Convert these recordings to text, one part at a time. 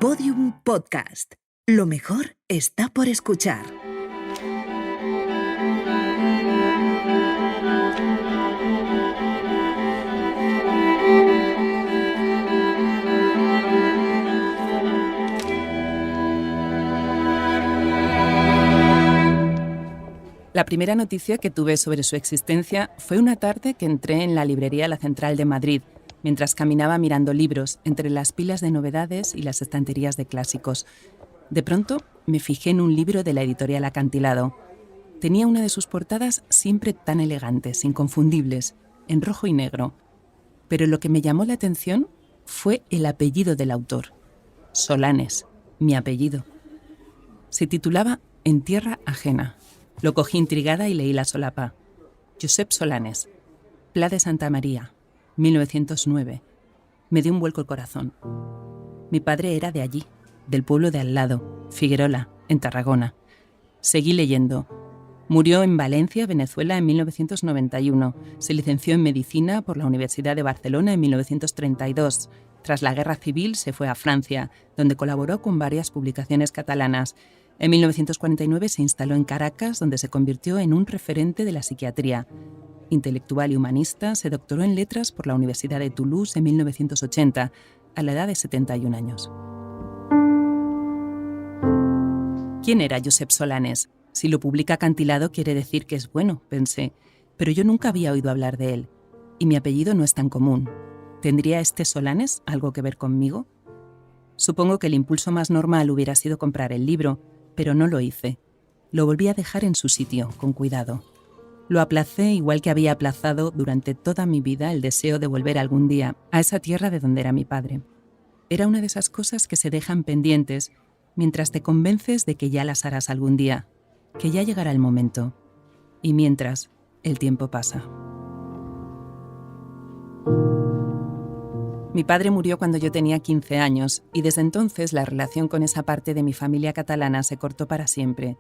Podium Podcast. Lo mejor está por escuchar. La primera noticia que tuve sobre su existencia fue una tarde que entré en la librería La Central de Madrid, mientras caminaba mirando libros entre las pilas de novedades y las estanterías de clásicos. De pronto me fijé en un libro de la editorial Acantilado. Tenía una de sus portadas siempre tan elegantes, inconfundibles, en rojo y negro. Pero lo que me llamó la atención fue el apellido del autor. Solanes, mi apellido. Se titulaba En tierra ajena. Lo cogí intrigada y leí la solapa. Josep Solanes, Pla de Santa María, 1909. Me dio un vuelco el corazón. Mi padre era de allí, del pueblo de al lado, Figuerola, en Tarragona. Seguí leyendo. Murió en Valencia, Venezuela, en 1991. Se licenció en Medicina por la Universidad de Barcelona en 1932. Tras la Guerra Civil se fue a Francia, donde colaboró con varias publicaciones catalanas. En 1949 se instaló en Caracas, donde se convirtió en un referente de la psiquiatría. Intelectual y humanista, se doctoró en Letras por la Universidad de Toulouse en 1980, a la edad de 71 años. ¿Quién era Josep Solanes? Si lo publica Acantilado quiere decir que es bueno, pensé, pero yo nunca había oído hablar de él. Y mi apellido no es tan común. ¿Tendría este Solanes algo que ver conmigo? Supongo que el impulso más normal hubiera sido comprar el libro, pero no lo hice. Lo volví a dejar en su sitio, con cuidado. Lo aplacé igual que había aplazado durante toda mi vida el deseo de volver algún día a esa tierra de donde era mi padre. Era una de esas cosas que se dejan pendientes mientras te convences de que ya las harás algún día, que ya llegará el momento. Y mientras, el tiempo pasa. Mi padre murió cuando yo tenía 15 años y desde entonces la relación con esa parte de mi familia catalana se cortó para siempre.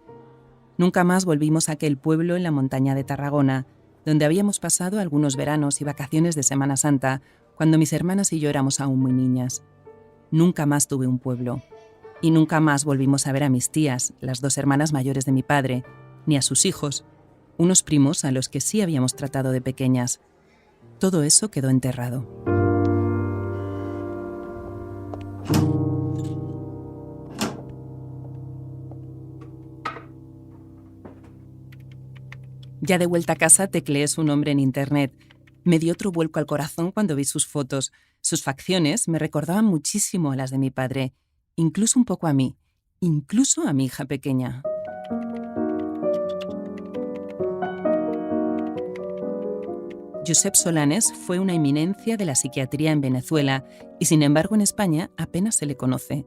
Nunca más volvimos a aquel pueblo en la montaña de Tarragona, donde habíamos pasado algunos veranos y vacaciones de Semana Santa, cuando mis hermanas y yo éramos aún muy niñas. Nunca más tuve un pueblo. Y nunca más volvimos a ver a mis tías, las dos hermanas mayores de mi padre, ni a sus hijos, unos primos a los que sí habíamos tratado de pequeñas. Todo eso quedó enterrado. Ya de vuelta a casa tecleé su nombre en internet. Me dio otro vuelco al corazón cuando vi sus fotos. Sus facciones me recordaban muchísimo a las de mi padre, incluso un poco a mí, incluso a mi hija pequeña. Josep Solanes fue una eminencia de la psiquiatría en Venezuela y, sin embargo, en España apenas se le conoce.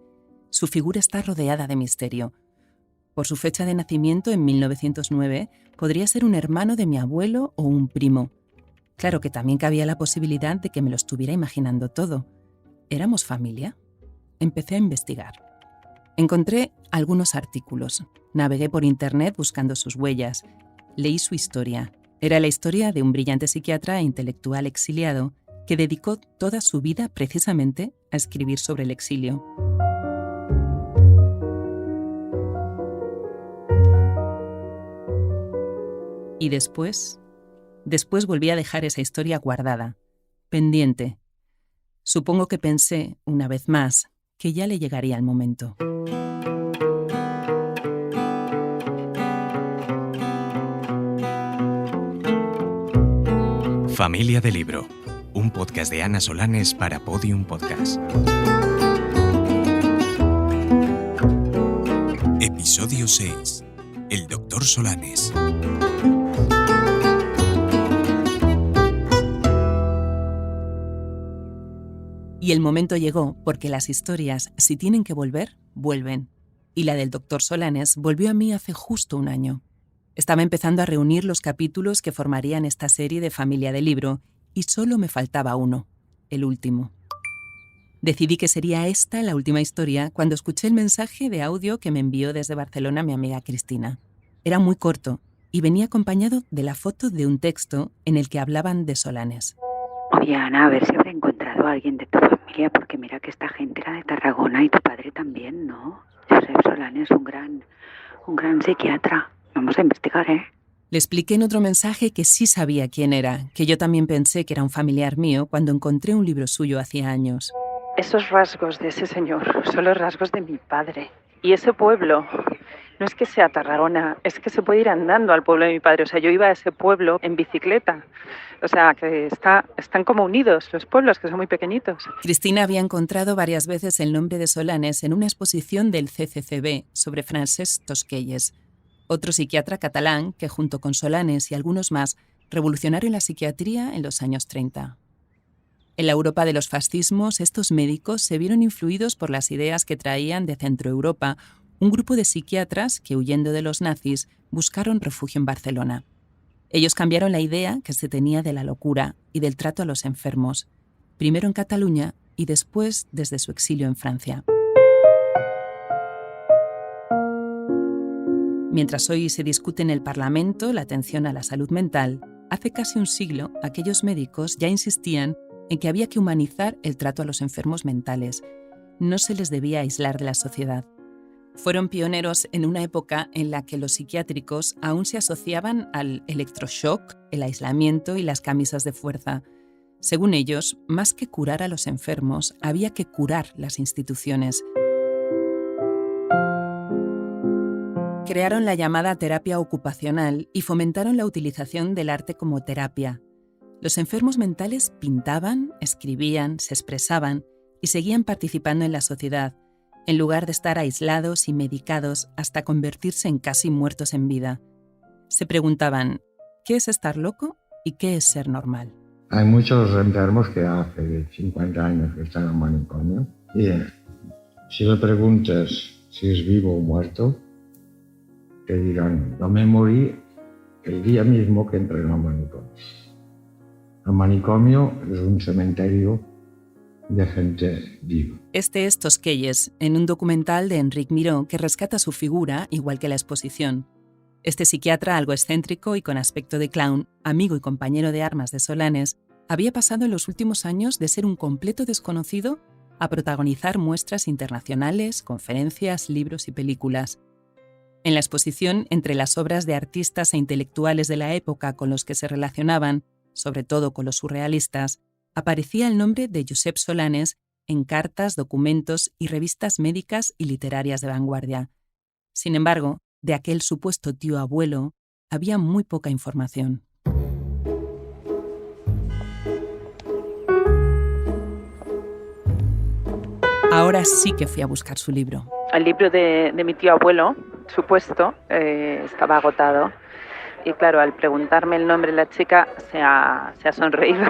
Su figura está rodeada de misterio. Por su fecha de nacimiento, en 1909, podría ser un hermano de mi abuelo o un primo. Claro que también cabía la posibilidad de que me lo estuviera imaginando todo. ¿Éramos familia? Empecé a investigar. Encontré algunos artículos. Navegué por internet buscando sus huellas. Leí su historia. Era la historia de un brillante psiquiatra e intelectual exiliado que dedicó toda su vida precisamente a escribir sobre el exilio. Y después volví a dejar esa historia guardada, pendiente. Supongo que pensé, una vez más, que ya le llegaría el momento. Familia de Libro, un podcast de Ana Solanes para Podium Podcast. Episodio 6. El Dr. Solanes. Y el momento llegó porque las historias, si tienen que volver, vuelven. Y la del Dr. Solanes volvió a mí hace justo un año. Estaba empezando a reunir los capítulos que formarían esta serie de Familia de Libro y solo me faltaba uno, el último. Decidí que sería esta la última historia cuando escuché el mensaje de audio que me envió desde Barcelona mi amiga Cristina. Era muy corto y venía acompañado de la foto de un texto en el que hablaban de Solanes. Oye, Ana, a ver si habré encontrado a alguien de tu familia, porque mira que esta gente era de Tarragona y tu padre también, ¿no? Josep Solanes, un gran psiquiatra. Vamos a investigar, ¿eh? Le expliqué en otro mensaje que sí sabía quién era, que yo también pensé que era un familiar mío cuando encontré un libro suyo hacía años. Esos rasgos de ese señor son los rasgos de mi padre. Y ese pueblo, no es que sea Tarragona, es que se puede ir andando al pueblo de mi padre. O sea, yo iba a ese pueblo en bicicleta. O sea, que están como unidos los pueblos, que son muy pequeñitos. Cristina había encontrado varias veces el nombre de Solanes en una exposición del CCCB sobre Francesc Tosquelles, otro psiquiatra catalán que junto con Solanes y algunos más revolucionaron la psiquiatría en los años 30. En la Europa de los fascismos, estos médicos se vieron influidos por las ideas que traían de Centroeuropa un grupo de psiquiatras que, huyendo de los nazis, buscaron refugio en Barcelona. Ellos cambiaron la idea que se tenía de la locura y del trato a los enfermos, primero en Cataluña y después desde su exilio en Francia. Mientras hoy se discute en el Parlamento la atención a la salud mental, hace casi un siglo aquellos médicos ya insistían en que había que humanizar el trato a los enfermos mentales. No se les debía aislar de la sociedad. Fueron pioneros en una época en la que los psiquiátricos aún se asociaban al electroshock, el aislamiento y las camisas de fuerza. Según ellos, más que curar a los enfermos, había que curar las instituciones. Crearon la llamada terapia ocupacional y fomentaron la utilización del arte como terapia. Los enfermos mentales pintaban, escribían, se expresaban y seguían participando en la sociedad, en lugar de estar aislados y medicados hasta convertirse en casi muertos en vida. Se preguntaban, ¿qué es estar loco y qué es ser normal? Hay muchos enfermos que hace 50 años que están en manicomio y si le preguntas si es vivo o muerto, te dirán, no me morí el día mismo que entré en el manicomio. El manicomio es un cementerio de gente viva. Este es Tosquelles, en un documental de Enric Miró que rescata su figura, igual que la exposición. Este psiquiatra algo excéntrico y con aspecto de clown, amigo y compañero de armas de Solanes, había pasado en los últimos años de ser un completo desconocido a protagonizar muestras internacionales, conferencias, libros y películas. En la exposición, entre las obras de artistas e intelectuales de la época con los que se relacionaban, sobre todo con los surrealistas, aparecía el nombre de Josep Solanes en cartas, documentos y revistas médicas y literarias de vanguardia. Sin embargo, de aquel supuesto tío abuelo había muy poca información. Ahora sí que fui a buscar su libro. El libro de mi tío abuelo, supuesto, estaba agotado. Y claro, al preguntarme el nombre la chica se ha sonreído.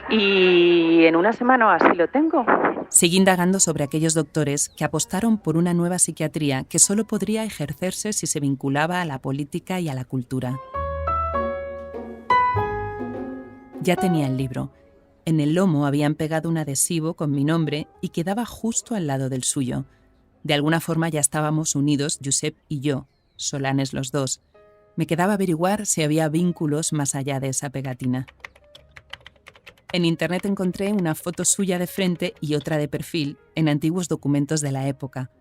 Y en una semana así lo tengo. Seguí indagando sobre aquellos doctores que apostaron por una nueva psiquiatría que solo podría ejercerse si se vinculaba a la política y a la cultura. Ya tenía el libro. En el lomo habían pegado un adhesivo con mi nombre y quedaba justo al lado del suyo. De alguna forma ya estábamos unidos, Josep y yo, Solanes los dos. Me quedaba averiguar si había vínculos más allá de esa pegatina. En internet encontré una foto suya de frente y otra de perfil en antiguos documentos de la época.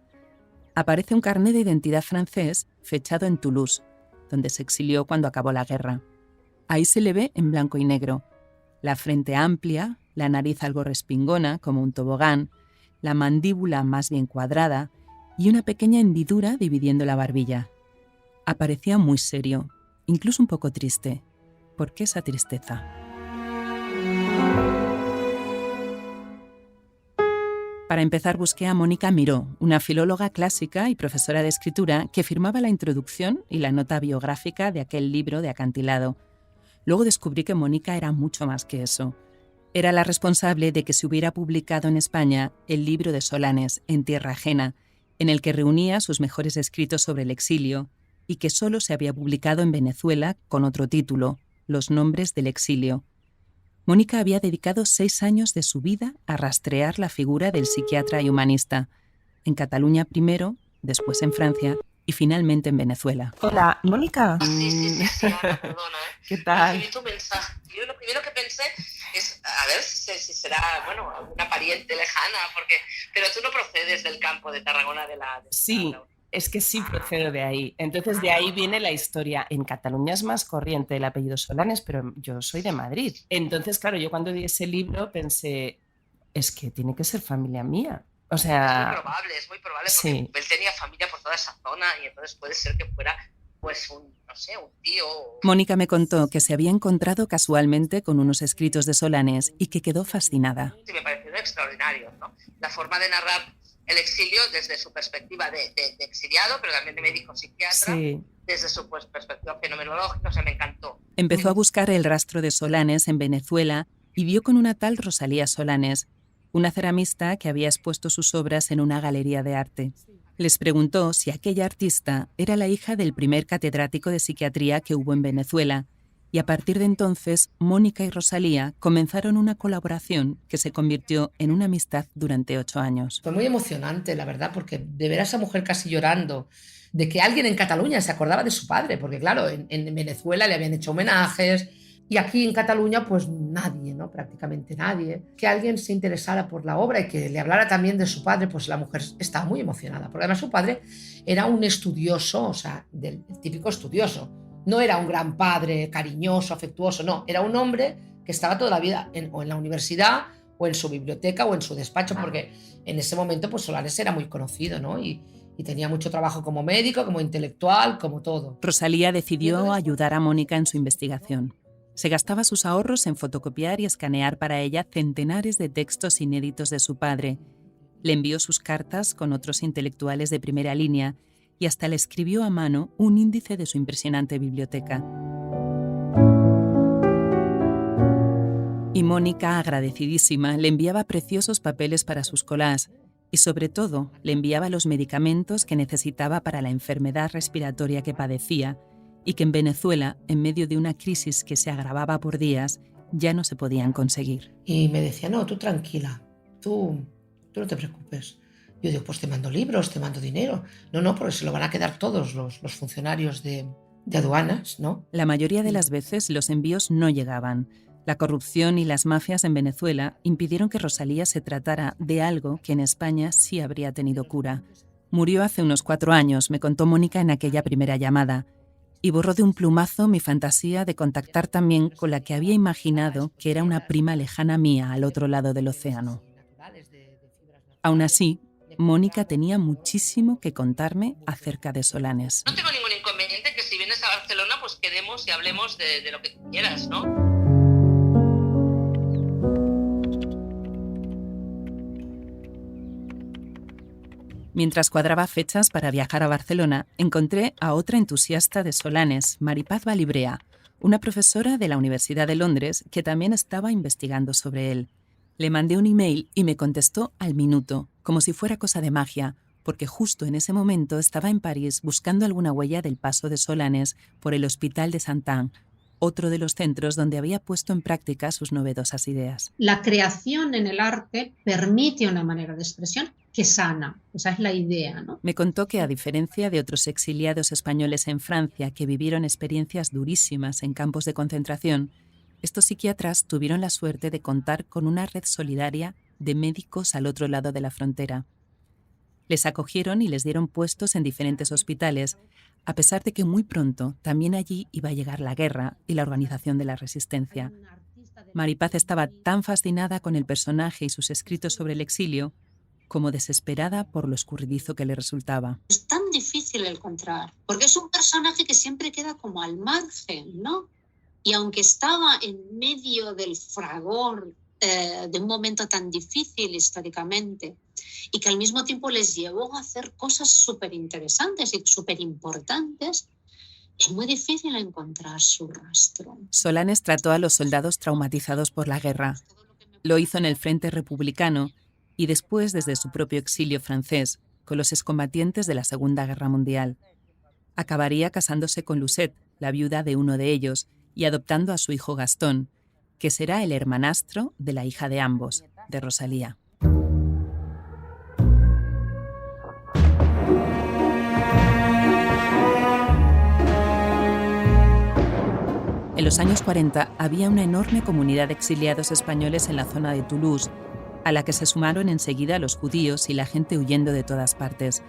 Aparece un carné de identidad francés fechado en Toulouse, donde se exilió cuando acabó la guerra. Ahí se le ve en blanco y negro. La frente amplia, la nariz algo respingona, como un tobogán, la mandíbula más bien cuadrada y una pequeña hendidura dividiendo la barbilla. Aparecía muy serio, incluso un poco triste. ¿Por qué esa tristeza? Para empezar busqué a Mónica Miró, una filóloga clásica y profesora de escritura que firmaba la introducción y la nota biográfica de aquel libro de Acantilado. Luego descubrí que Mónica era mucho más que eso. Era la responsable de que se hubiera publicado en España el libro de Solanes, En tierra ajena, en el que reunía sus mejores escritos sobre el exilio y que solo se había publicado en Venezuela con otro título, Los nombres del exilio. Mónica había dedicado 6 años de su vida a rastrear la figura del psiquiatra y humanista, en Cataluña primero, después en Francia y finalmente en Venezuela. Hola, Mónica. Sí, Ana, perdona. ¿Qué tal? Recibí tu mensaje. Yo lo primero que pensé es, a ver si será, bueno, alguna pariente lejana, pero tú no procedes del campo de Tarragona Sí, es que sí procedo de ahí. Entonces de ahí viene la historia. En Cataluña es más corriente el apellido Solanes, pero yo soy de Madrid. Entonces, claro, yo cuando di ese libro pensé, es que tiene que ser familia mía. O sea, es muy probable, porque sí. él tenía familia por toda esa zona y entonces puede ser que fuera pues un tío. Mónica me contó que se había encontrado casualmente con unos escritos de Solanes y que quedó fascinada. Sí, me pareció extraordinario, ¿no? La forma de narrar el exilio desde su perspectiva de exiliado, pero también de médico psiquiatra, sí. Desde su perspectiva fenomenológica, o sea, me encantó. Empezó a buscar el rastro de Solanes en Venezuela y dio con una tal Rosalía Solanes, una ceramista que había expuesto sus obras en una galería de arte. Les preguntó si aquella artista era la hija del primer catedrático de psiquiatría que hubo en Venezuela, y a partir de entonces Mónica y Rosalía comenzaron una colaboración que se convirtió en una amistad durante 8 años. Fue muy emocionante, la verdad, porque de ver a esa mujer casi llorando, de que alguien en Cataluña se acordaba de su padre, porque claro, en Venezuela le habían hecho homenajes, y aquí en Cataluña pues nadie, ¿no? Prácticamente nadie. Que alguien se interesara por la obra y que le hablara también de su padre, pues la mujer estaba muy emocionada, porque además su padre era un estudioso, o sea, del típico estudioso. No era un gran padre cariñoso, afectuoso, no, era un hombre que estaba toda la vida o en la universidad o en su biblioteca o en su despacho, porque en ese momento pues Solanes era muy conocido, ¿no? Y tenía mucho trabajo como médico, como intelectual, como todo. Rosalía decidió ayudar a Mónica en su investigación. Se gastaba sus ahorros en fotocopiar y escanear para ella centenares de textos inéditos de su padre. Le envió sus cartas con otros intelectuales de primera línea y hasta le escribió a mano un índice de su impresionante biblioteca. Y Mónica, agradecidísima, le enviaba preciosos papeles para sus collages y, sobre todo, le enviaba los medicamentos que necesitaba para la enfermedad respiratoria que padecía y que en Venezuela, en medio de una crisis que se agravaba por días, ya no se podían conseguir. Y me decía, no, tú tranquila, tú no te preocupes. Yo digo, pues te mando libros, te mando dinero. No, porque se lo van a quedar todos los funcionarios de aduanas, ¿no? La mayoría de las veces los envíos no llegaban. La corrupción y las mafias en Venezuela impidieron que Rosalía se tratara de algo que en España sí habría tenido cura. Murió hace unos 4 años, me contó Mónica en aquella primera llamada, y borró de un plumazo mi fantasía de contactar también con la que había imaginado que era una prima lejana mía al otro lado del océano. Aún así, Mónica tenía muchísimo que contarme acerca de Solanes. No tengo ningún inconveniente que si vienes a Barcelona pues quedemos y hablemos de lo que tú quieras, ¿no? Mientras cuadraba fechas para viajar a Barcelona, encontré a otra entusiasta de Solanes, Maripaz Balibrea, una profesora de la Universidad de Londres que también estaba investigando sobre él. Le mandé un email y me contestó al minuto, como si fuera cosa de magia, porque justo en ese momento estaba en París buscando alguna huella del paso de Solanes por el Hospital de Saint-Anne, otro de los centros donde había puesto en práctica sus novedosas ideas. La creación en el arte permite una manera de expresión que sana. Esa es la idea, ¿no? Me contó que, a diferencia de otros exiliados españoles en Francia que vivieron experiencias durísimas en campos de concentración, estos psiquiatras tuvieron la suerte de contar con una red solidaria de médicos al otro lado de la frontera. Les acogieron y les dieron puestos en diferentes hospitales, a pesar de que muy pronto también allí iba a llegar la guerra y la organización de la resistencia. Maripaz estaba tan fascinada con el personaje y sus escritos sobre el exilio como desesperada por lo escurridizo que le resultaba. Es tan difícil encontrar, porque es un personaje que siempre queda como al margen, ¿no? Y aunque estaba en medio del fragor de un momento tan difícil históricamente, y que al mismo tiempo les llevó a hacer cosas súper interesantes y súper importantes, es muy difícil encontrar su rastro. Solanes trató a los soldados traumatizados por la guerra. Lo hizo en el Frente Republicano y después desde su propio exilio francés, con los excombatientes de la Segunda Guerra Mundial. Acabaría casándose con Lucette, la viuda de uno de ellos, y adoptando a su hijo Gastón, que será el hermanastro de la hija de ambos, de Rosalía. los años 40 había una enorme comunidad de exiliados españoles en la zona de Toulouse, a la que se sumaron enseguida los judíos y la gente huyendo de todas partes.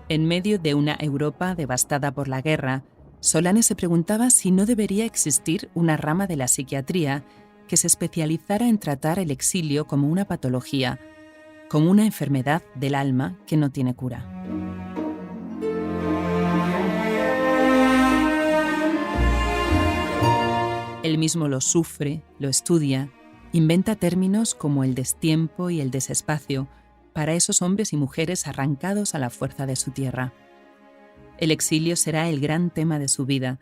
En medio de una Europa devastada por la guerra, Solanes se preguntaba si no debería existir una rama de la psiquiatría que se especializara en tratar el exilio como una patología, como una enfermedad del alma que no tiene cura. Él mismo lo sufre, lo estudia, inventa términos como el destiempo y el desespacio para esos hombres y mujeres arrancados a la fuerza de su tierra. El exilio será el gran tema de su vida.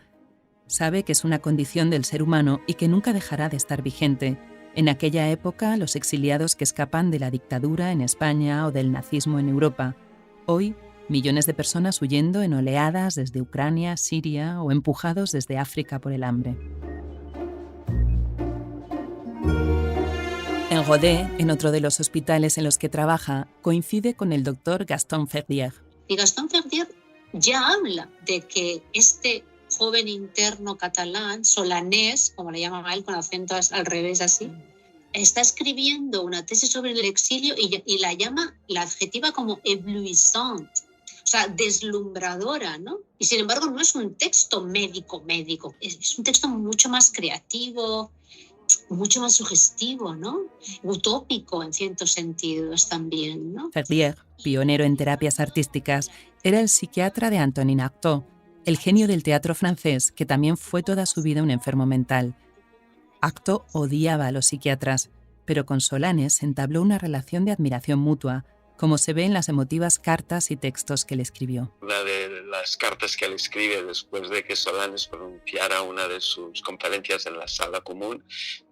Sabe que es una condición del ser humano y que nunca dejará de estar vigente. En aquella época, los exiliados que escapan de la dictadura en España o del nazismo en Europa. Hoy, millones de personas huyendo en oleadas desde Ucrania, Siria o empujados desde África por el hambre. En Rodez, en otro de los hospitales en los que trabaja, coincide con el doctor Gaston Ferdier. Y Gaston Ferdier ya habla de que este joven interno catalán, Solanés, como le llamaba él, con acento al revés así, está escribiendo una tesis sobre el exilio y la adjetiva como éblouissante, o sea, deslumbradora, ¿no? Y sin embargo no es un texto médico, es un texto mucho más creativo, mucho más sugestivo, ¿no? Utópico en ciertos sentidos también, ¿no? Ferdier, pionero en terapias artísticas, era el psiquiatra de Antonin Artaud, el genio del teatro francés que también fue toda su vida un enfermo mental. Artaud odiaba a los psiquiatras, pero con Solanes entabló una relación de admiración mutua, como se ve en las emotivas cartas y textos que le escribió. Una de las cartas que le escribe después de que Solanes pronunciara una de sus conferencias en la sala común,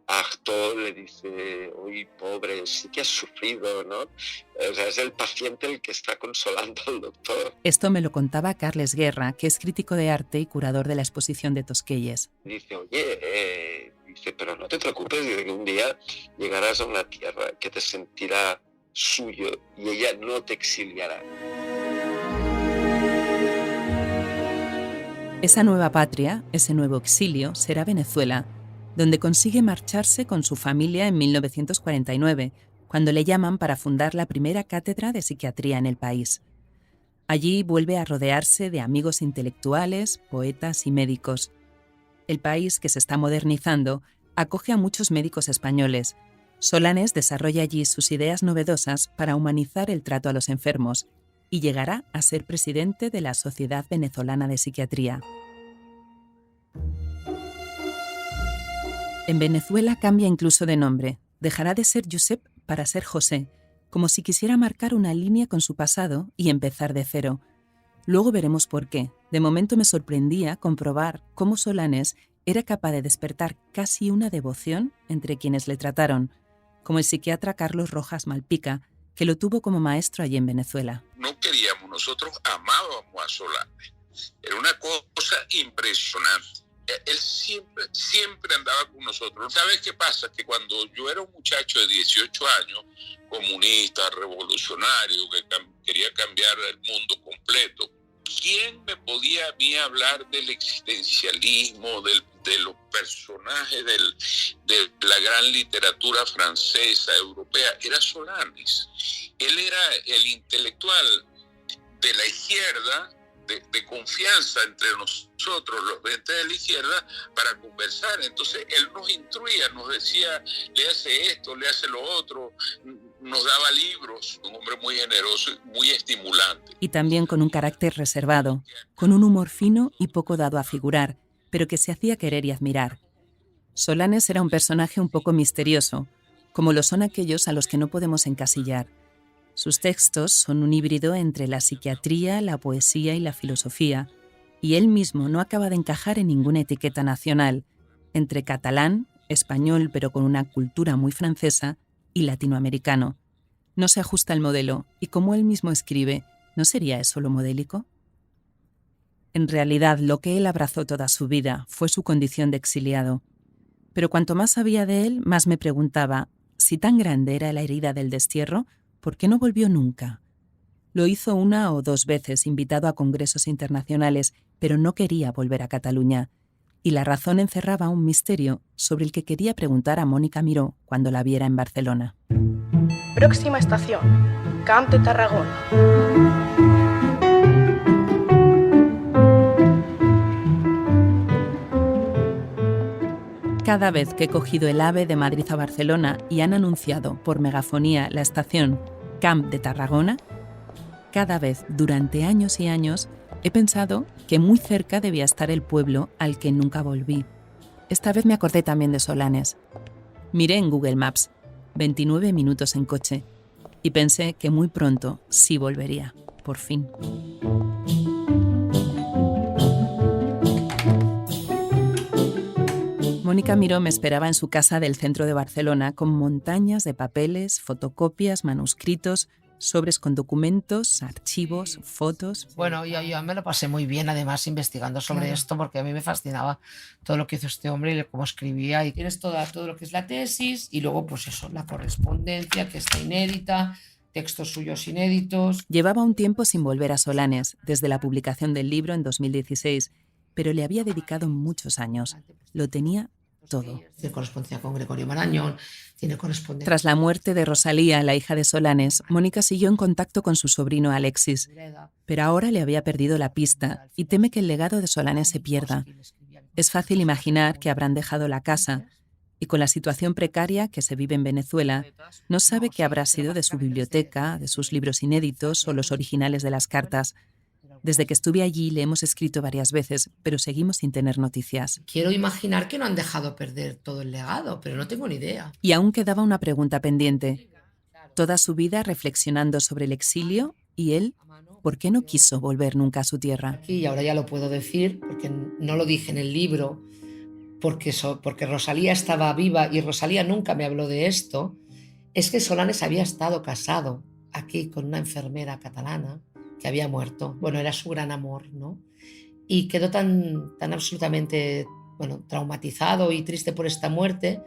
Artaud le dice: uy, pobre, sí que has sufrido, ¿no? O sea, es el paciente el que está consolando al doctor. Esto me lo contaba Carles Guerra, que es crítico de arte y curador de la exposición de Tosquelles. Dice, oye, pero no te preocupes, dice que un día llegarás a una tierra que te sentirá suyo y ella no te exiliará. Esa nueva patria, ese nuevo exilio, será Venezuela, donde consigue marcharse con su familia en 1949, cuando le llaman para fundar la primera cátedra de psiquiatría en el país. Allí vuelve a rodearse de amigos intelectuales, poetas y médicos. El país, que se está modernizando, acoge a muchos médicos españoles. Solanes desarrolla allí sus ideas novedosas para humanizar el trato a los enfermos y llegará a ser presidente de la Sociedad Venezolana de Psiquiatría. En Venezuela cambia incluso de nombre. Dejará de ser Josep para ser José, como si quisiera marcar una línea con su pasado y empezar de cero. Luego veremos por qué. De momento me sorprendía comprobar cómo Solanes era capaz de despertar casi una devoción entre quienes le trataron, como el psiquiatra Carlos Rojas Malpica, que lo tuvo como maestro allí en Venezuela. No queríamos, nosotros amábamos a Solanes. Era una cosa impresionante. Él siempre andaba con nosotros. ¿Sabes qué pasa? Que cuando yo era un muchacho de 18 años, comunista, revolucionario, que quería cambiar el mundo completo, ¿quién me podía a mí hablar del existencialismo, de los personajes de la gran literatura francesa, europea? Era Solanes. Él era el intelectual de la izquierda, de confianza entre nosotros, los gente de la izquierda, para conversar. Entonces él nos instruía, nos decía, le hace esto, le hace lo otro, nos daba libros. Un hombre muy generoso y muy estimulante. Y también con un carácter reservado, con un humor fino y poco dado a figurar, pero que se hacía querer y admirar. Solanes era un personaje un poco misterioso, como lo son aquellos a los que no podemos encasillar. Sus textos son un híbrido entre la psiquiatría, la poesía y la filosofía, y él mismo no acaba de encajar en ninguna etiqueta nacional, entre catalán, español pero con una cultura muy francesa, y latinoamericano. No se ajusta al modelo, y como él mismo escribe, ¿no sería eso lo modélico? En realidad, lo que él abrazó toda su vida fue su condición de exiliado. Pero cuanto más sabía de él, más me preguntaba, si tan grande era la herida del destierro, ¿por qué no volvió nunca? Lo hizo 1 o 2 veces, invitado a congresos internacionales, pero no quería volver a Cataluña. Y la razón encerraba un misterio sobre el que quería preguntar a Mónica Miró cuando la viera en Barcelona. Próxima estación, Camp de Tarragona. Cada vez que he cogido el AVE de Madrid a Barcelona y han anunciado por megafonía la estación Camp de Tarragona, cada vez durante años y años he pensado que muy cerca debía estar el pueblo al que nunca volví. Esta vez me acordé también de Solanes. Miré en Google Maps, 29 minutos en coche, y pensé que muy pronto sí volvería, por fin. Mónica Miró me esperaba en su casa del centro de Barcelona con montañas de papeles, fotocopias, manuscritos, sobres con documentos, archivos, fotos. Bueno, yo me lo pasé muy bien, además, investigando sobre esto, porque a mí me fascinaba todo lo que hizo este hombre y cómo escribía. Y tienes todo lo que es la tesis y luego, pues eso, la correspondencia, que está inédita, textos suyos inéditos. Llevaba un tiempo sin volver a Solanes, desde la publicación del libro en 2016, pero le había dedicado muchos años. Lo tenía todo. Tiene correspondencia con Gregorio Marañón, tiene correspondencia... Tras la muerte de Rosalía, la hija de Solanes, Mónica siguió en contacto con su sobrino Alexis, pero ahora le había perdido la pista y teme que el legado de Solanes se pierda. Es fácil imaginar que habrán dejado la casa y con la situación precaria que se vive en Venezuela, no sabe qué habrá sido de su biblioteca, de sus libros inéditos o los originales de las cartas. Desde que estuve allí le hemos escrito varias veces, pero seguimos sin tener noticias. Quiero imaginar que no han dejado perder todo el legado, pero no tengo ni idea. Y aún quedaba una pregunta pendiente. Toda su vida reflexionando sobre el exilio y él, ¿por qué no quiso volver nunca a su tierra? Y ahora ya lo puedo decir, porque no lo dije en el libro, porque Rosalía estaba viva y Rosalía nunca me habló de esto, es que Solanes había estado casado aquí con una enfermera catalana que había muerto. Bueno, era su gran amor, ¿no? Y quedó tan absolutamente, traumatizado y triste por esta muerte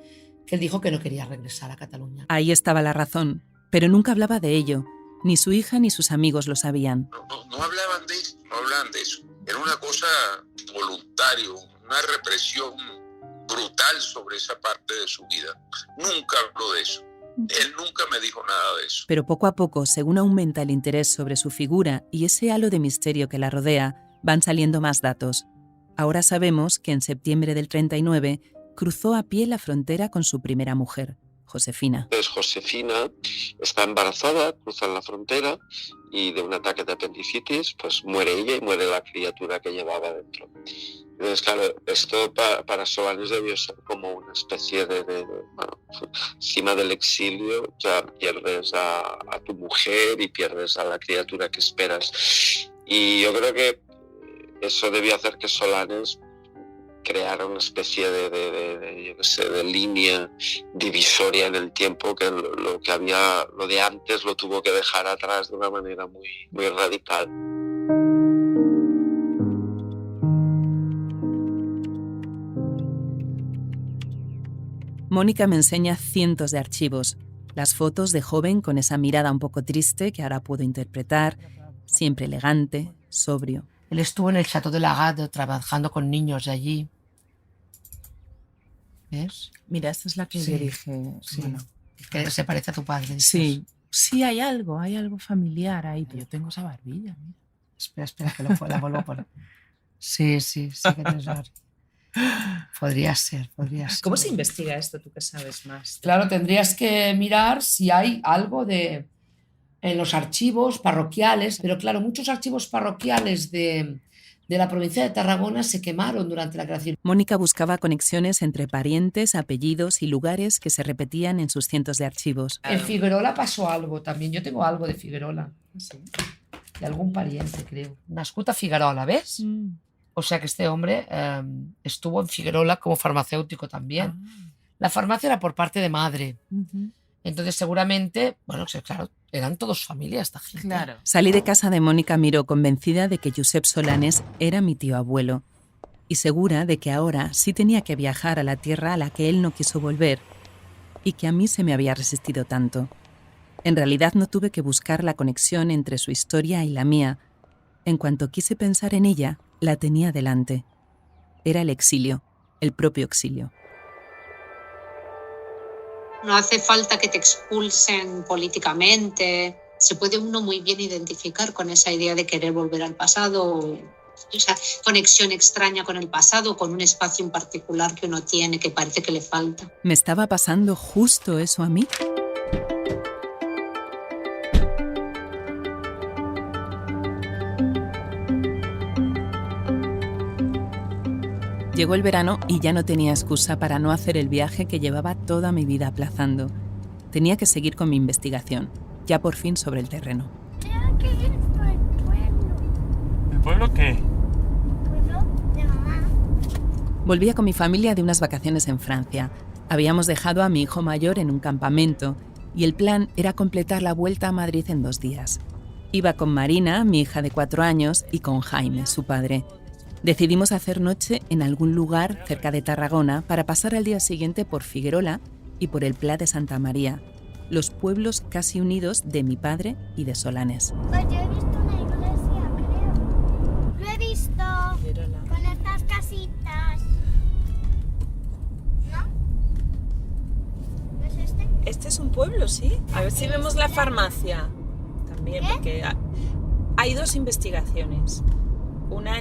que él dijo que no quería regresar a Cataluña. Ahí estaba la razón, pero nunca hablaba de ello. Ni su hija ni sus amigos lo sabían. No hablaban de eso, no hablaban de eso. Era una cosa voluntaria, una represión brutal sobre esa parte de su vida. Nunca habló de eso. Él nunca me dijo nada de eso. Pero poco a poco, según aumenta el interés sobre su figura y ese halo de misterio que la rodea, van saliendo más datos. Ahora sabemos que en septiembre del 39 cruzó a pie la frontera con su primera mujer, Josefina. Entonces Josefina está embarazada, cruzan la frontera y de un ataque de apendicitis pues muere ella y muere la criatura que llevaba dentro. Entonces, claro, esto para Solanes debió ser como una especie encima del exilio ya pierdes a tu mujer y pierdes a la criatura que esperas. Y yo creo que eso debió hacer que Solanes creara una especie de línea divisoria en el tiempo, que lo de antes lo tuvo que dejar atrás de una manera muy, muy radical. Mónica me enseña cientos de archivos, las fotos de joven con esa mirada un poco triste que ahora puedo interpretar, siempre elegante, sobrio. Él estuvo en el Château de la Garde trabajando con niños de allí. ¿Ves? Mira, esta es la que yo dije. Sí. Bueno, que se parece a tu padre. ¿Dices? Sí, hay algo familiar ahí. Yo tengo esa barbilla. Mira. Espera, que la vuelvo a poner. Sí, que tienes razón. Podría ser. ¿Cómo se investiga esto, tú que sabes más? Claro, tendrías que mirar si hay algo en los archivos parroquiales, pero claro, muchos archivos parroquiales de la provincia de Tarragona se quemaron durante la creación. Mónica buscaba conexiones entre parientes, apellidos y lugares que se repetían en sus cientos de archivos. En Figuerola pasó algo también, yo tengo algo de Figuerola, sí, de algún pariente, creo. Nascut a Figuerola, ¿ves? O sea que este hombre estuvo en Figuerola como farmacéutico también. La farmacia era por parte de madre. Entonces seguramente, claro, eran todos familia esta gente. Claro. Salí de casa de Mónica Miró convencida de que Josep Solanes era mi tío abuelo y segura de que ahora sí tenía que viajar a la tierra a la que él no quiso volver y que a mí se me había resistido tanto. En realidad no tuve que buscar la conexión entre su historia y la mía. En cuanto quise pensar en ella, la tenía delante. Era el exilio. el propio exilio. No hace falta que te expulsen políticamente. Se puede uno muy bien identificar con esa idea de querer volver al pasado, esa conexión extraña con el pasado, con un espacio en particular que uno tiene que parece que le falta. ¿Me estaba pasando justo eso a mí? Llegó el verano y ya no tenía excusa para no hacer el viaje que llevaba toda mi vida aplazando. Tenía que seguir con mi investigación, ya por fin sobre el terreno. ¿Qué es el pueblo? ¿El pueblo qué? ¿El pueblo de mamá? Volvía con mi familia de unas vacaciones en Francia. Habíamos dejado a mi hijo mayor en un campamento y el plan era completar la vuelta a Madrid en 2 días. Iba con Marina, mi hija de 4 años, y con Jaime, su padre. Decidimos hacer noche en algún lugar cerca de Tarragona para pasar al día siguiente por Figuerola y por el Pla de Santa María, los pueblos casi unidos de mi padre y de Solanes. Pues yo he visto una iglesia, creo. Lo he visto con estas casitas. ¿No? ¿No es este? Este es un pueblo, sí. A ver si vemos la farmacia también, porque hay 2 investigaciones. Una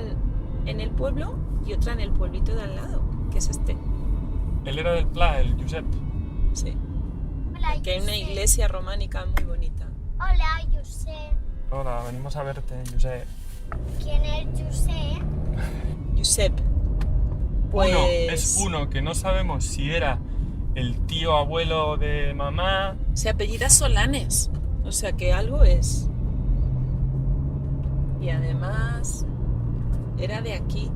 en el pueblo y otra en el pueblito de al lado, que es este. Él era del Pla, el Josep. Sí. Hola, Aquí hay una Josep. iglesia románica muy bonita. Hola, Josep. Hola, venimos a verte, Josep. ¿Quién es Josep? Josep. Uno, es uno que no sabemos si era el tío abuelo de mamá. Se apellida Solanes, o sea que algo es. Y además era de aquí.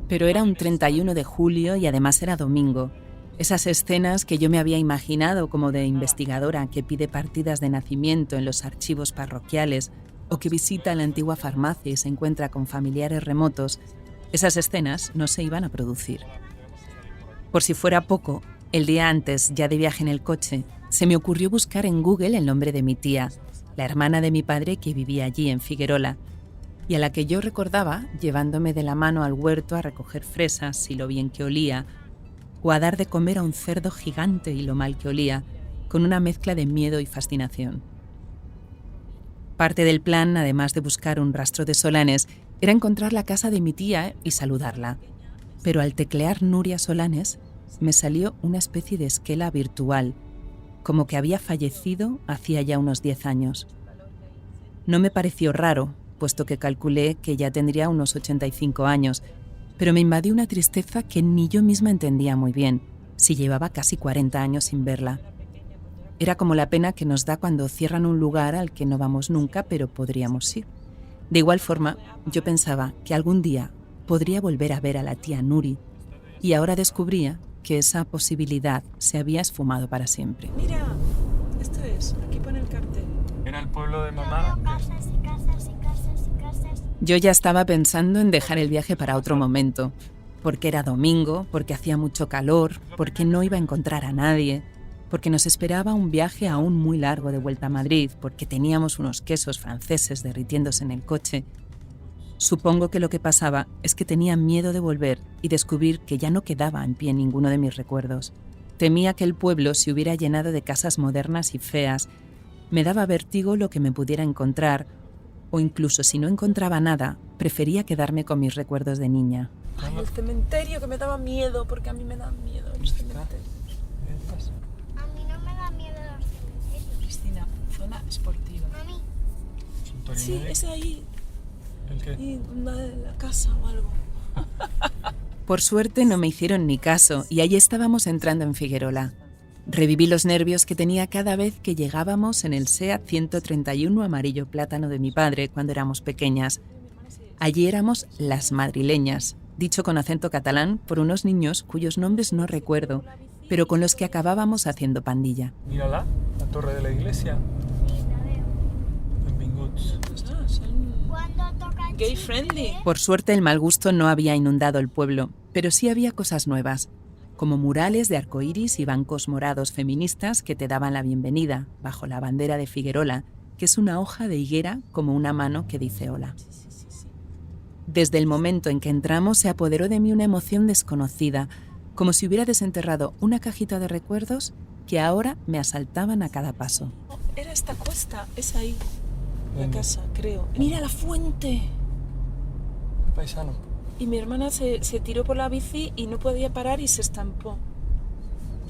Pero era un 31 de julio y además era domingo. Esas escenas que yo me había imaginado como de investigadora que pide partidas de nacimiento en los archivos parroquiales o que visita la antigua farmacia y se encuentra con familiares remotos, esas escenas no se iban a producir. Por si fuera poco, el día antes, ya de viaje en el coche, se me ocurrió buscar en Google el nombre de mi tía, la hermana de mi padre que vivía allí en Figuerola, y a la que yo recordaba llevándome de la mano al huerto a recoger fresas y lo bien que olía, o a dar de comer a un cerdo gigante y lo mal que olía, con una mezcla de miedo y fascinación. Parte del plan, además de buscar un rastro de Solanes, era encontrar la casa de mi tía y saludarla. Pero al teclear Nuria Solanes, me salió una especie de esquela virtual, como que había fallecido hacía ya unos 10 años. No me pareció raro, puesto que calculé que ya tendría unos 85 años, pero me invadió una tristeza que ni yo misma entendía muy bien, si llevaba casi 40 años sin verla. Era como la pena que nos da cuando cierran un lugar al que no vamos nunca, pero podríamos ir. De igual forma, yo pensaba que algún día podría volver a ver a la tía Nuri, y ahora descubría que esa posibilidad se había esfumado para siempre. Mira, esto es, aquí pone el cartel. Era el pueblo de mamá. Casas y casas y casas y casas. Yo ya estaba pensando en dejar el viaje para otro momento, porque era domingo, porque hacía mucho calor, porque no iba a encontrar a nadie, porque nos esperaba un viaje aún muy largo de vuelta a Madrid, porque teníamos unos quesos franceses derritiéndose en el coche. Supongo que lo que pasaba es que tenía miedo de volver y descubrir que ya no quedaba en pie ninguno de mis recuerdos. Temía que el pueblo se hubiera llenado de casas modernas y feas. Me daba vértigo lo que me pudiera encontrar, o incluso si no encontraba nada, prefería quedarme con mis recuerdos de niña. Ay, el cementerio, que me daba miedo, porque a mí me dan miedo los cementerios. A mí no me da miedo los cementerios. Cristina, zona esportiva. Mami. Sí, es ahí. ¿El qué? Y la casa o algo. Por suerte no me hicieron ni caso y allí estábamos entrando en Figuerola. Reviví los nervios que tenía cada vez que llegábamos en el SEAT 131 amarillo plátano de mi padre cuando éramos pequeñas. Allí éramos las madrileñas, dicho con acento catalán por unos niños cuyos nombres no recuerdo, pero con los que acabábamos haciendo pandilla. Mírala, la torre de la iglesia. Sí, la veo. Benvinguts. Cuando toca Gay friendly. Por suerte el mal gusto no había inundado el pueblo, pero sí había cosas nuevas, como murales de arcoíris y bancos morados feministas que te daban la bienvenida, bajo la bandera de Figuerola, que es una hoja de higuera como una mano que dice hola. Desde el momento en que entramos se apoderó de mí una emoción desconocida, como si hubiera desenterrado una cajita de recuerdos que ahora me asaltaban a cada paso. Era esta cuesta, es ahí, la casa, creo. Mira la fuente. Paisano. Y mi hermana se tiró por la bici y no podía parar y se estampó.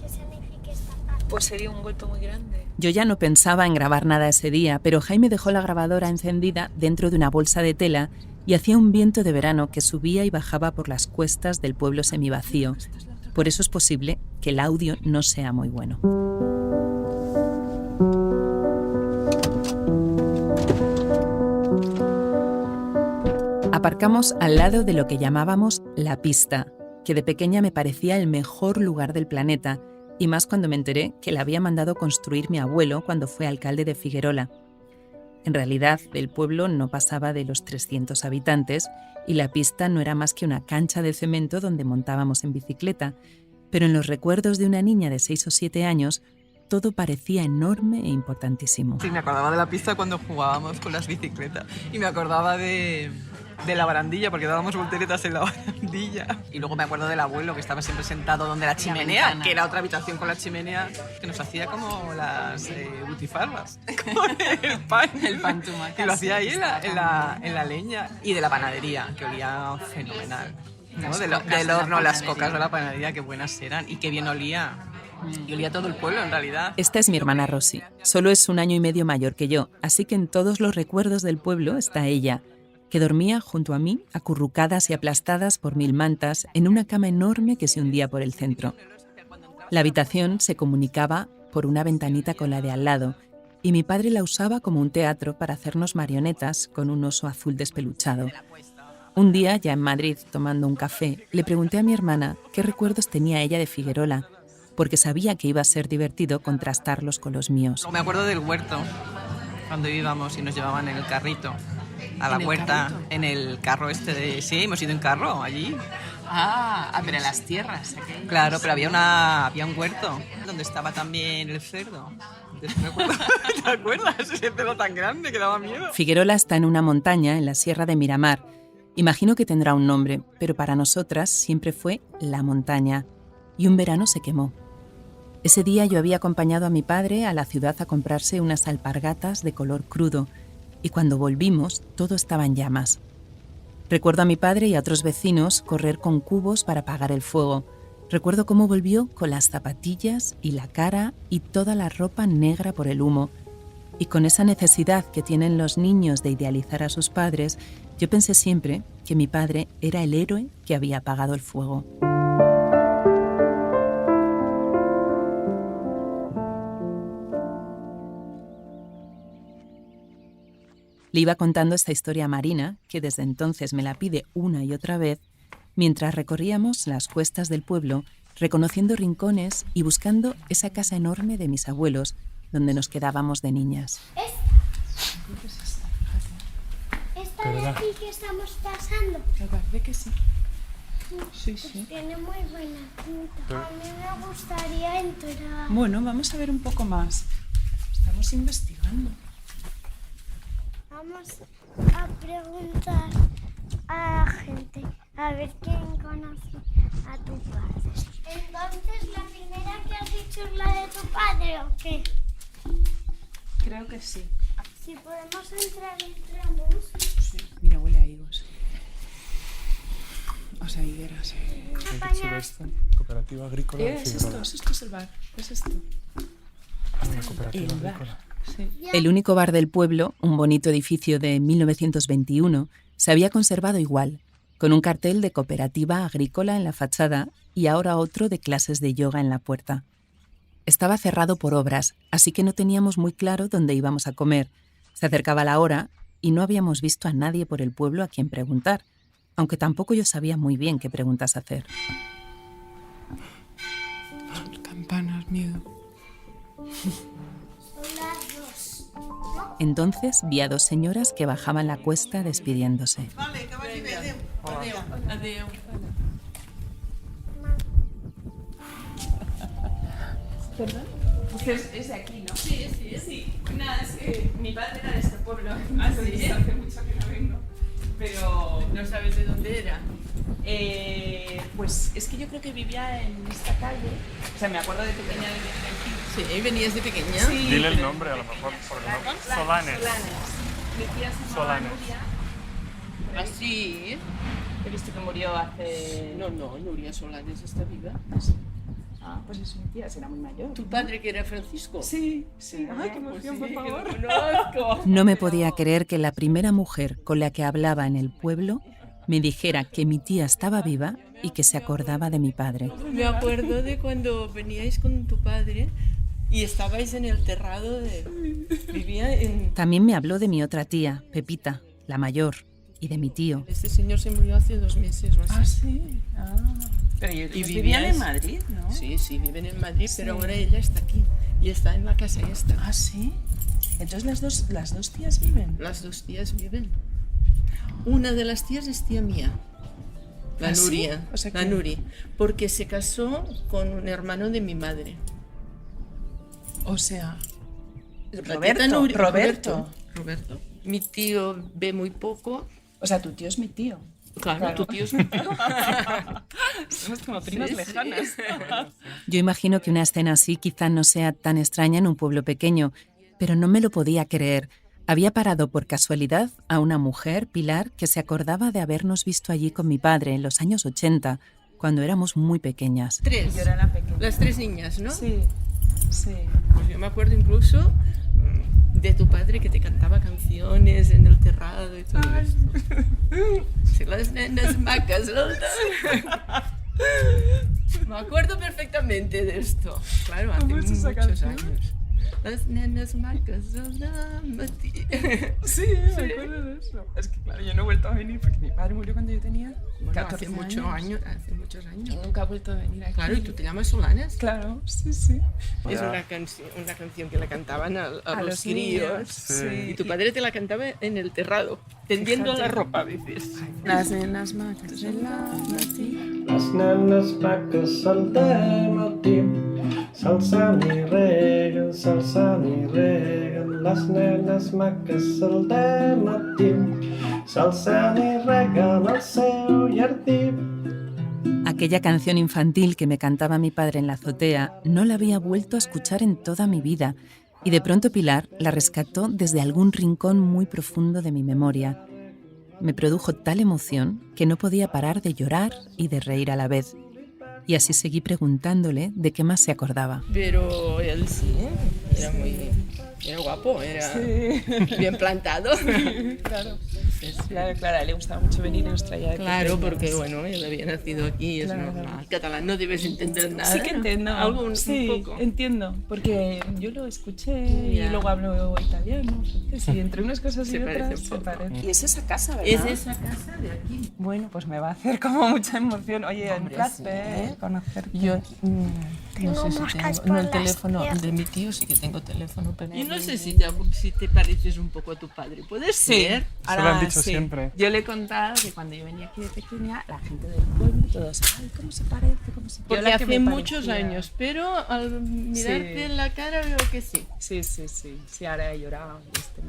¿Qué significa estampar? Pues se dio un golpe muy grande. Yo ya no pensaba en grabar nada ese día, pero Jaime dejó la grabadora encendida dentro de una bolsa de tela y hacía un viento de verano que subía y bajaba por las cuestas del pueblo semivacío. Por eso es posible que el audio no sea muy bueno. Aparcamos al lado de lo que llamábamos la pista, que de pequeña me parecía el mejor lugar del planeta, y más cuando me enteré que la había mandado construir mi abuelo cuando fue alcalde de Figuerola. En realidad, el pueblo no pasaba de los 300 habitantes y la pista no era más que una cancha de cemento donde montábamos en bicicleta, pero en los recuerdos de una niña de 6 o 7 años, todo parecía enorme e importantísimo. Sí, me acordaba de la pista cuando jugábamos con las bicicletas y me acordaba de la barandilla, porque dábamos volteretas en la barandilla. Y luego me acuerdo del abuelo que estaba siempre sentado donde la chimenea, que era otra habitación con la chimenea, que nos hacía como las butifarras, con el pan. El pan tumaca. Que lo hacía ahí en la leña. Y de la panadería, que olía fenomenal. ¿No? Del horno, las cocas de la panadería, qué buenas eran y qué bien olía. Y olía todo el pueblo, en realidad. Esta es mi hermana Rosy. Solo es 1 año y medio mayor que yo, así que en todos los recuerdos del pueblo está ella, que dormía junto a mí, acurrucadas y aplastadas por 1000 mantas, en una cama enorme que se hundía por el centro. La habitación se comunicaba por una ventanita con la de al lado, y mi padre la usaba como un teatro para hacernos marionetas con un oso azul despeluchado. Un día, ya en Madrid, tomando un café, le pregunté a mi hermana qué recuerdos tenía ella de Figuerola, porque sabía que iba a ser divertido contrastarlos con los míos. Me acuerdo del huerto, cuando íbamos y nos llevaban en el carrito a la huerta, en el carro este de... Sí, hemos ido en carro allí. Pero las tierras. Aquellas. Claro, pero había un huerto donde estaba también el cerdo. ¿Te acuerdas? Ese cerdo tan grande que daba miedo. Figuerola está en una montaña en la Sierra de Miramar. Imagino que tendrá un nombre, pero para nosotras siempre fue la montaña. Y un verano se quemó. Ese día yo había acompañado a mi padre a la ciudad a comprarse unas alpargatas de color crudo, y cuando volvimos todo estaba en llamas. Recuerdo a mi padre y a otros vecinos correr con cubos para apagar el fuego. Recuerdo cómo volvió con las zapatillas y la cara y toda la ropa negra por el humo. Y con esa necesidad que tienen los niños de idealizar a sus padres, yo pensé siempre que mi padre era el héroe que había apagado el fuego. Le iba contando esta historia a Marina, que desde entonces me la pide una y otra vez, mientras recorríamos las cuestas del pueblo, reconociendo rincones y buscando esa casa enorme de mis abuelos, donde nos quedábamos de niñas. ¿Esta de aquí que estamos pasando? Me parece que sí. Sí. Pues tiene muy buena pinta. A mí me gustaría entrar. Bueno, vamos a ver un poco más. Estamos investigando. Vamos a preguntar a la gente, a ver quién conoce a tu padre. Entonces, ¿la primera que has dicho es la de tu padre o qué? Creo que sí. Si podemos entrar, entramos. Sí, mira, huele a higos. O sea, higueras. Cooperativa agrícola de Figuerola. Esto es el bar. Es esto. Una cooperativa agrícola. Sí. El único bar del pueblo, un bonito edificio de 1921, se había conservado igual, con un cartel de cooperativa agrícola en la fachada y ahora otro de clases de yoga en la puerta. Estaba cerrado por obras, así que no teníamos muy claro dónde íbamos a comer. Se acercaba la hora y no habíamos visto a nadie por el pueblo a quien preguntar, aunque tampoco yo sabía muy bien qué preguntas hacer. Campanas, miedo. Entonces vi a 2 señoras que bajaban la cuesta despidiéndose. Vale, que vagi bé, adéu. Adéu. ¿Perdón? Pues es de aquí, ¿no? Sí. Nada, es que mi padre era de este pueblo. Sí. Hace mucho que no vengo. Pero ¿No sabes de dónde era? Pues es que yo creo que vivía en esta calle. O sea, me acuerdo de pequeña de aquí. Sí, venías de pequeña. Sí, Dile el nombre a lo mejor. Solanes. Mi tía se llamaba Solanes. Nuria. ¿Ah, sí? He visto que murió hace... No, Nuria Solanes está viva. Ah, pues es mi tía, será muy mayor. ¿Tu padre que era Francisco? Sí, sí. Ay, qué emoción, por favor. Que lo conozco. No me podía creer que la primera mujer con la que hablaba en el pueblo me dijera que mi tía estaba viva y que se acordaba de mi padre. Me acuerdo de cuando veníais con tu padre y estabais en el terrado de... Vivía en... También me habló de mi otra tía, Pepita, la mayor, y de mi tío. Este señor se murió hace 2 meses o así. Ah, sí. Pero ellos vivían en Madrid, ¿no? Sí, viven en Madrid, pero ahora ella está aquí. Y está en la casa esta. Ah, sí. Entonces las dos tías viven. Las 2 tías viven. Una de las tías es tía mía. La ¿Ah, sí? Nuria. O sea la que- Nuri. Porque se casó con un hermano de mi madre. O sea... La teta Roberto. Roberto. Mi tío ve muy poco. O sea, tu tío es mi tío. Claro, tu tío es mi tío. Somos como primas lejanas. Yo imagino que una escena así quizá no sea tan extraña en un pueblo pequeño, pero no me lo podía creer. Había parado por casualidad a una mujer, Pilar, que se acordaba de habernos visto allí con mi padre en los años 80, cuando éramos muy pequeñas. 3. Yo era la pequeña. Las 3 niñas, ¿no? Sí, sí. Pues yo me acuerdo incluso de tu padre que te cantaba canciones en el terrado y todo esto. Sí, las nenas macas, me acuerdo perfectamente de esto. Claro, hace ¿Cómo es esa muchos canción? años. Las nenas macas, Sí, me acuerdo de eso. Es que claro, yo no he vuelto a venir porque mi padre murió cuando yo tenía 14 hace muchos años. Hace muchos años. Y nunca ha vuelto a venir aquí. Claro, ¿y tú te llamas Solanes? Claro, sí. Es una canción que le cantaban a los críos. niños, sí. Y tu padre te la cantaba en el terrado, tendiendo Fíjate. la ropa a veces. Las nenas macas de la matí. Les nenes maques al dematí s'alçant i reguen, s'alçant i reguen. Les nenes maques al dematí s'alçant i reguen el seu jardí. Aquella canción infantil que me cantaba mi padre en la azotea no la había vuelto a escuchar en toda mi vida y de pronto Pilar la rescató desde algún rincón muy profundo de mi memoria. Me produjo tal emoción que no podía parar de llorar y de reír a la vez. Y así seguí preguntándole de qué más se acordaba. Pero él sí, era guapo, era bien plantado. Claro. Claro, a él le gustaba mucho venir y nos traía de Claro, pequeños. porque bueno, él había nacido aquí, es Claro. normal. Catalán no debes entender nada. Sí que entiendo, Algo un poco. entiendo, porque yo lo escuché Ya. y luego hablo italiano, sí, entre unas cosas y Se otras parece un se poco. parece. Y es esa casa, ¿verdad? Es esa casa de aquí. Bueno, pues me va a hacer como mucha emoción. Oye, un Hombre, placer sí. conocerte. Yo Tengo no sé si moscas tengo, no, por el las teléfono piernas. de mi tío sí que tengo teléfono, pero yo no sé Sí. si te pareces un poco a tu padre. ¿Puedes ser? Eso lo han dicho siempre. Yo le he contado que cuando yo venía aquí de pequeña, la gente del pueblo, todos, ay, ¿cómo se parece? ¿Cómo se Porque Yo la que hace me muchos parecía- años, pero al mirarte Sí. en la cara veo que sí. Sí, ahora he llorado,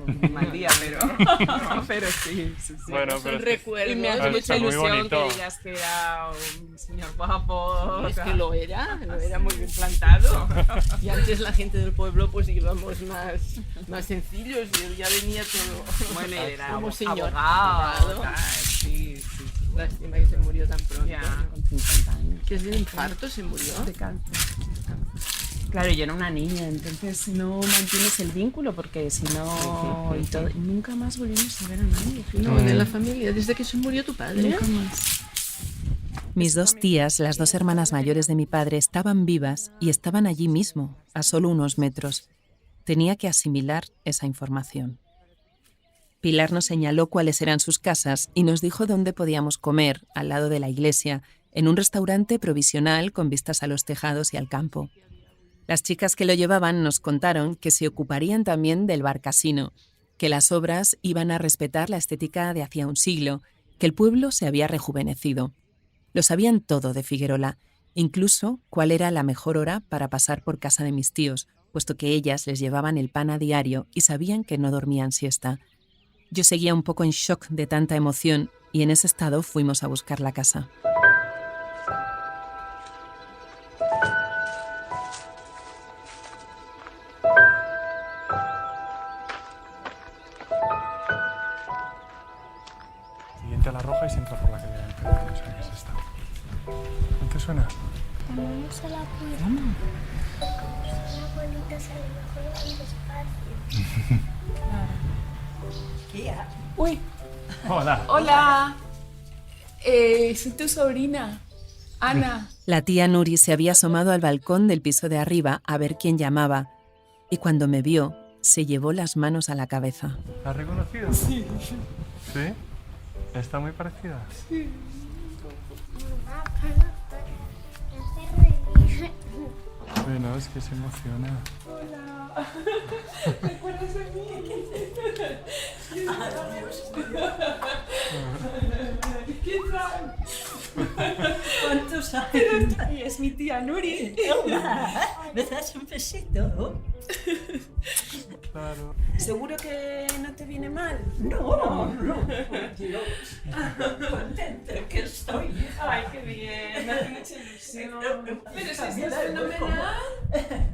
un mal día, pero, pero sí. Bueno, Son pero es que- recuerdos. Y me hace Pero mucha está muy ilusión bonito. que digas que era un señor guapo. Es que lo era muy bien plantado. Y antes la gente del pueblo pues íbamos más sencillos y él ya venía todo Bueno, y era como señor. abogado, tal, sí. Lástima que se murió tan pronto. Ya, con 50 años. ¿Que es de infarto se murió? De cáncer. Claro, yo era una niña, entonces no mantienes el vínculo porque si no y todo, y nunca más volvimos a ver a nadie. No, de la familia, desde que se murió tu padre. Nunca más. Mis 2 tías, las 2 hermanas mayores de mi padre, estaban vivas y estaban allí mismo, a solo unos metros. Tenía que asimilar esa información. Pilar nos señaló cuáles eran sus casas y nos dijo dónde podíamos comer, al lado de la iglesia, en un restaurante provisional con vistas a los tejados y al campo. Las chicas que lo llevaban nos contaron que se ocuparían también del bar casino, que las obras iban a respetar la estética de hacía un siglo, que el pueblo se había rejuvenecido. Lo sabían todo de Figuerola, incluso cuál era la mejor hora para pasar por casa de mis tíos, puesto que ellas les llevaban el pan a diario y sabían que no dormían siesta. Yo seguía un poco en shock de tanta emoción y en ese estado fuimos a buscar la casa. Siguiente a la roja y se entra por la calle del enfrente. O sea, que es esta. ¿No te suena? Vamos a la puerta. Una bolita sale mejor al despacio. Uy. Hola. Hola. Soy tu sobrina, Ana. La tía Nuri se había asomado al balcón del piso de arriba a ver quién llamaba y cuando me vio se llevó las manos a la cabeza. ¿La has reconocido? Sí. ¿Sí? ¿Está muy parecida? Sí. Bueno, es que se emociona. Hola. ¿Te acuerdas de mí? ¿Qué tal? ¿Cuántos años? Es mi tía Nuri. Hola. ¿Me das un besito? Claro. ¿Seguro que no te viene mal? No, por Dios. Contenta que estoy. Ay, qué bien, me hace mucha ilusión. Pero si estás fenomenal.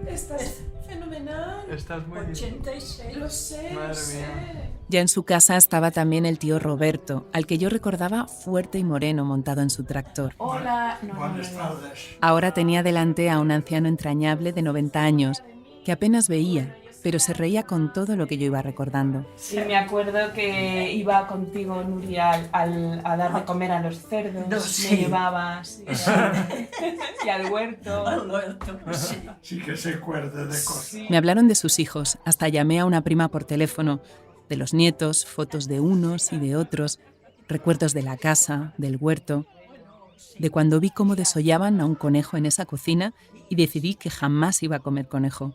Estás fenomenal. Estás muy bien. 86. Lo sé, Madre lo sé. mía. Ya en su casa estaba también el tío Roberto, al que yo recordaba fuerte y moreno montado en su tractor. Hola. Buenas tardes. Ahora tenía delante a un anciano entrañable de 90 años, que apenas veía, pero se reía con todo lo que yo iba recordando. Sí, me acuerdo que iba contigo, Nuri, a dar de comer a los cerdos. No, Me sí. llevabas. Y al huerto. Al huerto, sí. Sí que se acuerda de cosas. Me hablaron de sus hijos, hasta llamé a una prima por teléfono, de los nietos, fotos de unos y de otros, recuerdos de la casa, del huerto, de cuando vi cómo desollaban a un conejo en esa cocina y decidí que jamás iba a comer conejo.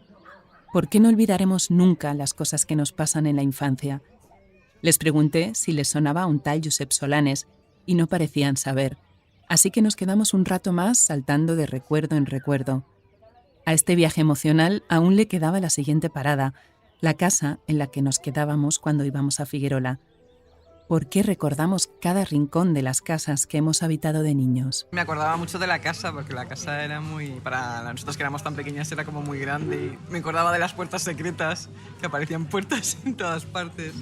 ¿Por qué no olvidaremos nunca las cosas que nos pasan en la infancia? Les pregunté si les sonaba a un tal Josep Solanes y no parecían saber, así que nos quedamos un rato más saltando de recuerdo en recuerdo. A este viaje emocional aún le quedaba la siguiente parada, la casa en la que nos quedábamos cuando íbamos a Figuerola. ¿Por qué recordamos cada rincón de las casas que hemos habitado de niños? Me acordaba mucho de la casa, porque la casa era muy... Para nosotros que éramos tan pequeñas era como muy grande. Y me acordaba de las puertas secretas, que aparecían puertas en todas partes.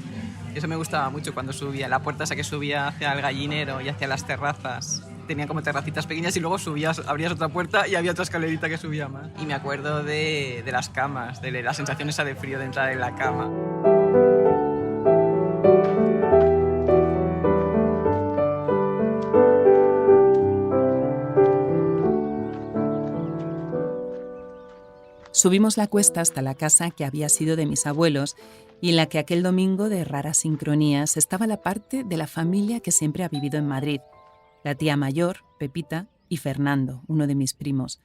Y eso me gustaba mucho cuando subía. La puerta esa que subía hacia el gallinero y hacia las terrazas. Tenía como terracitas pequeñas y luego subías, abrías otra puerta y había otra escalerita que subía más. Y me acuerdo de las camas, de la sensación esa de frío de entrar en la cama. Subimos la cuesta hasta la casa que había sido de mis abuelos y en la que aquel domingo de raras sincronías estaba la parte de la familia que siempre ha vivido en Madrid, la tía mayor, Pepita, y Fernando, uno de mis primos.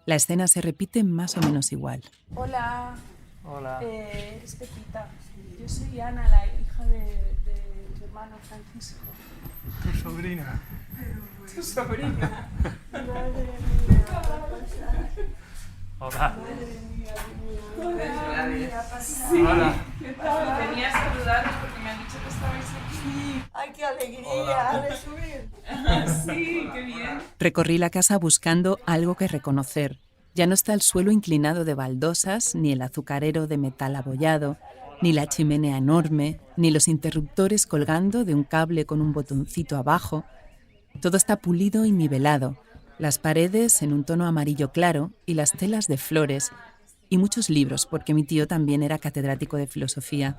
La escena se repite más o menos igual. Hola. Hola. Es Pepita. Yo soy Ana, la hija de tu hermano Francisco. Tu sobrina. Tu sobrina. Madre mía, Hola. Hola. Sí. Hola. ¿Qué tal? Venía a saludaros porque me han dicho que estabais aquí. ¡Ay, qué alegría de subir! Sí, qué bien. Recorrí la casa buscando algo que reconocer. Ya no está el suelo inclinado de baldosas, ni el azucarero de metal abollado, ni la chimenea enorme, ni los interruptores colgando de un cable con un botoncito abajo. Todo está pulido y nivelado, las paredes en un tono amarillo claro y las telas de flores, y muchos libros, porque mi tío también era catedrático de filosofía.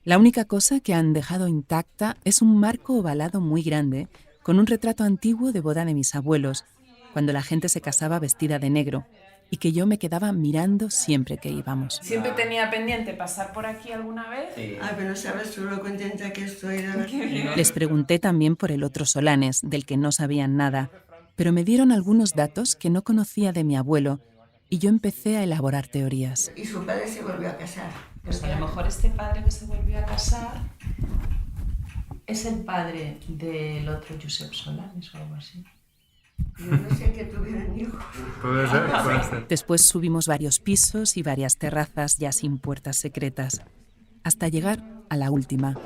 La única cosa que han dejado intacta es un marco ovalado muy grande, con un retrato antiguo de boda de mis abuelos, cuando la gente se casaba vestida de negro, y que yo me quedaba mirando siempre que íbamos. Siempre tenía pendiente pasar por aquí alguna vez. Sí. Ay, pero sabes tú lo contenta que estoy de ver. Les pregunté también por el otro Solanes, del que no sabían nada, pero me dieron algunos datos que no conocía de mi abuelo, y yo empecé a elaborar teorías. Y su padre se volvió a casar. Pues a lo mejor este padre que se volvió a casar es el padre del otro Josep Solanes o algo así. Yo no sé que tuvieran hijos. Puede ser, puede ser. Después subimos varios pisos y varias terrazas ya sin puertas secretas, hasta llegar a la última,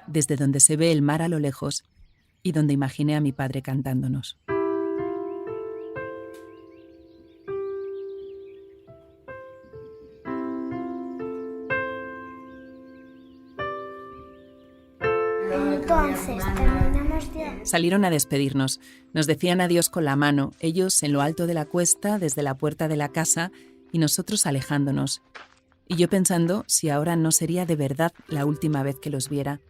desde donde se ve el mar a lo lejos y donde imaginé a mi padre cantándonos. Entonces, terminamos ya. Salieron a despedirnos. Nos decían adiós con la mano, ellos en lo alto de la cuesta, desde la puerta de la casa, y nosotros alejándonos. Y yo pensando si ahora no sería de verdad la última vez que los viera.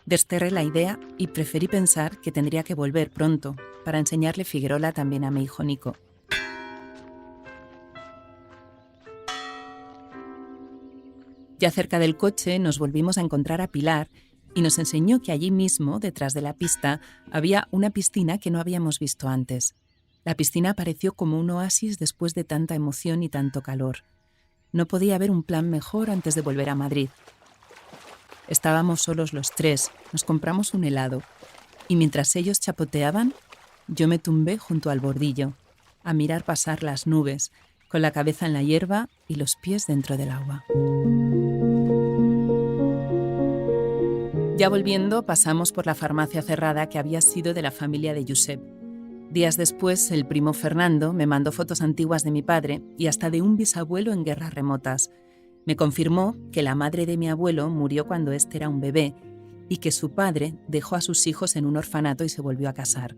Desterré la idea y preferí pensar que tendría que volver pronto para enseñarle Figuerola también a mi hijo Nico. Ya cerca del coche nos volvimos a encontrar a Pilar y nos enseñó que allí mismo, detrás de la pista, había una piscina que no habíamos visto antes. La piscina pareció como un oasis después de tanta emoción y tanto calor. No podía haber un plan mejor antes de volver a Madrid. Estábamos solos los tres, nos compramos un helado y mientras ellos chapoteaban, yo me tumbé junto al bordillo, a mirar pasar las nubes, con la cabeza en la hierba y los pies dentro del agua. Ya volviendo, pasamos por la farmacia cerrada que había sido de la familia de Josep. Días después, el primo Fernando me mandó fotos antiguas de mi padre y hasta de un bisabuelo en guerras remotas. Me confirmó que la madre de mi abuelo murió cuando éste era un bebé y que su padre dejó a sus hijos en un orfanato y se volvió a casar.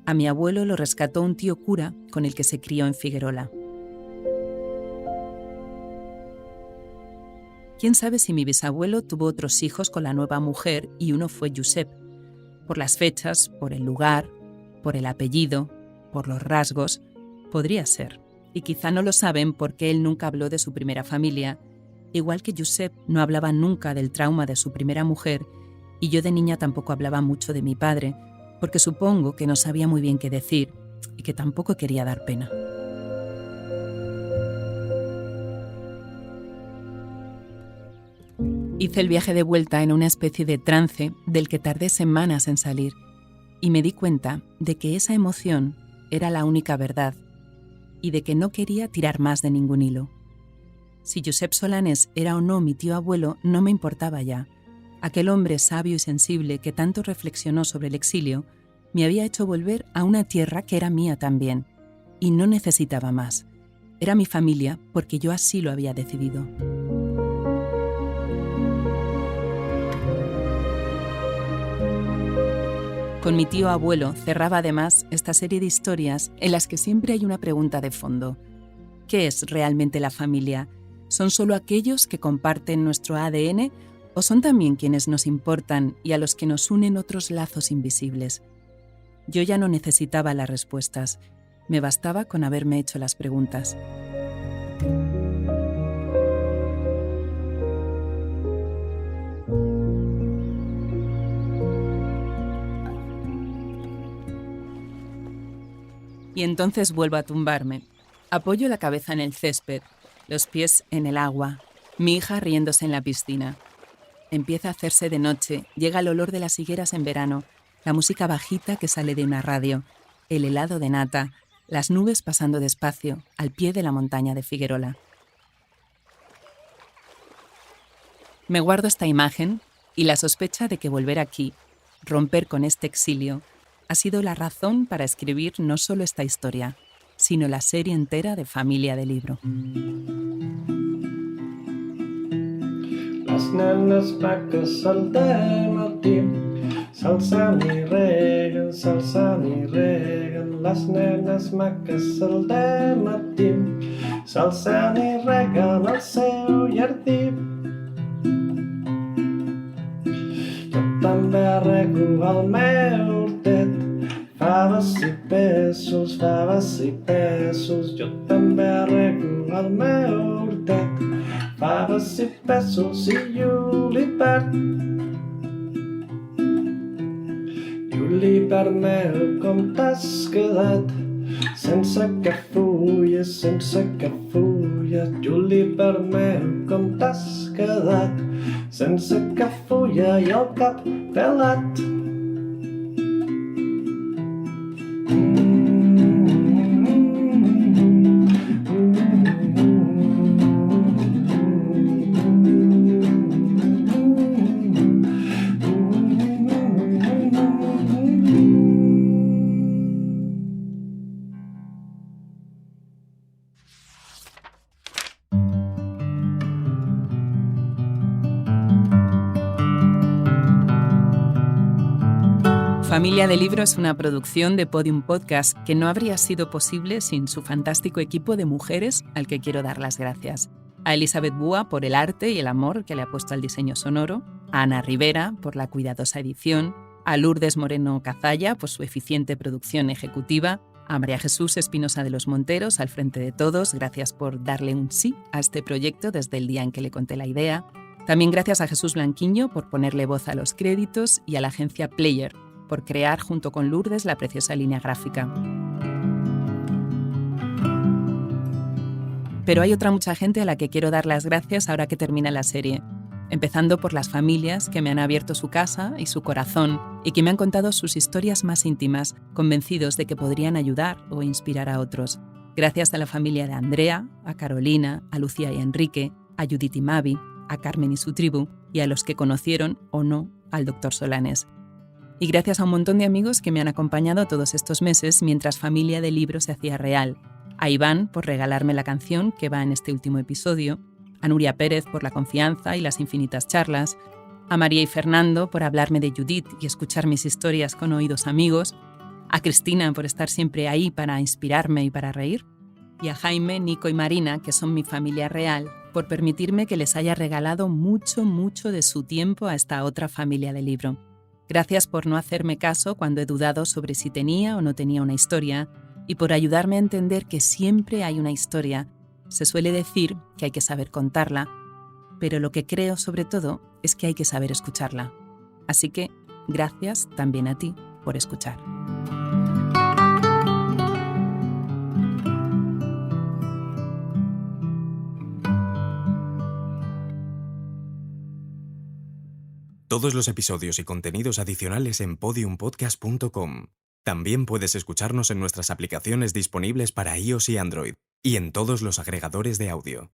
A mi abuelo lo rescató un tío cura con el que se crió en Figuerola. ¿Quién sabe si mi bisabuelo tuvo otros hijos con la nueva mujer y uno fue Josep? Por las fechas, por el lugar, por el apellido, por los rasgos, podría ser. Y quizá no lo saben porque él nunca habló de su primera familia, igual que Josep no hablaba nunca del trauma de su primera mujer y yo de niña tampoco hablaba mucho de mi padre, porque supongo que no sabía muy bien qué decir y que tampoco quería dar pena. Hice el viaje de vuelta en una especie de trance del que tardé semanas en salir y me di cuenta de que esa emoción era la única verdad y de que no quería tirar más de ningún hilo. Si Josep Solanes era o no mi tío abuelo no me importaba ya. Aquel hombre sabio y sensible que tanto reflexionó sobre el exilio me había hecho volver a una tierra que era mía también y no necesitaba más. Era mi familia porque yo así lo había decidido. Con mi tío abuelo cerraba además esta serie de historias en las que siempre hay una pregunta de fondo. ¿Qué es realmente la familia? ¿Son solo aquellos que comparten nuestro ADN o son también quienes nos importan y a los que nos unen otros lazos invisibles? Yo ya no necesitaba las respuestas, me bastaba con haberme hecho las preguntas. Y entonces vuelvo a tumbarme. Apoyo la cabeza en el césped, los pies en el agua, mi hija riéndose en la piscina. Empieza a hacerse de noche, llega el olor de las higueras en verano, la música bajita que sale de una radio, el helado de nata, las nubes pasando despacio, al pie de la montaña de Figuerola. Me guardo esta imagen y la sospecha de que volver aquí, romper con este exilio, ha sido la razón para escribir no solo esta historia, sino la serie entera de Familia de Libro. Les nenes maques al dematí s'alçant i reguen, les nenes maques al dematí s'alçant i reguen el seu jardí. Jo també rego el meu hortet, faves i pèsols, jo també rego el meu hortet, faves i pèsols i julivert. Julivert meu, com t'has quedat? Sense cap fulla, julivert meu, com t'has quedat? Sense cap fulla i el cap pelat. Familia de Libro es una producción de Podium Podcast que no habría sido posible sin su fantástico equipo de mujeres al que quiero dar las gracias. A Elizabeth Búa por el arte y el amor que le ha puesto al diseño sonoro, a Ana Rivera por la cuidadosa edición, a Lourdes Moreno Cazalla por su eficiente producción ejecutiva, a María Jesús Espinosa de los Monteros al frente de todos, gracias por darle un sí a este proyecto desde el día en que le conté la idea. También gracias a Jesús Blanquiño por ponerle voz a los créditos y a la agencia Player por crear junto con Lourdes la preciosa línea gráfica. Pero hay otra mucha gente a la que quiero dar las gracias ahora que termina la serie, empezando por las familias que me han abierto su casa y su corazón y que me han contado sus historias más íntimas, convencidos de que podrían ayudar o inspirar a otros. Gracias a la familia de Andrea, a Carolina, a Lucía y a Enrique, a Judith y Mavi, a Carmen y su tribu, y a los que conocieron o no al Dr. Solanes. Y gracias a un montón de amigos que me han acompañado todos estos meses mientras Familia de Libro se hacía real. A Iván por regalarme la canción que va en este último episodio, a Nuria Pérez por la confianza y las infinitas charlas, a María y Fernando por hablarme de Judith y escuchar mis historias con oídos amigos, a Cristina por estar siempre ahí para inspirarme y para reír, y a Jaime, Nico y Marina, que son mi familia real, por permitirme que les haya regalado mucho de su tiempo a esta otra familia de Libro. Gracias por no hacerme caso cuando he dudado sobre si tenía o no tenía una historia y por ayudarme a entender que siempre hay una historia. Se suele decir que hay que saber contarla, pero lo que creo sobre todo es que hay que saber escucharla. Así que gracias también a ti por escuchar. Todos los episodios y contenidos adicionales en podiumpodcast.com. También puedes escucharnos en nuestras aplicaciones disponibles para iOS y Android, y en todos los agregadores de audio.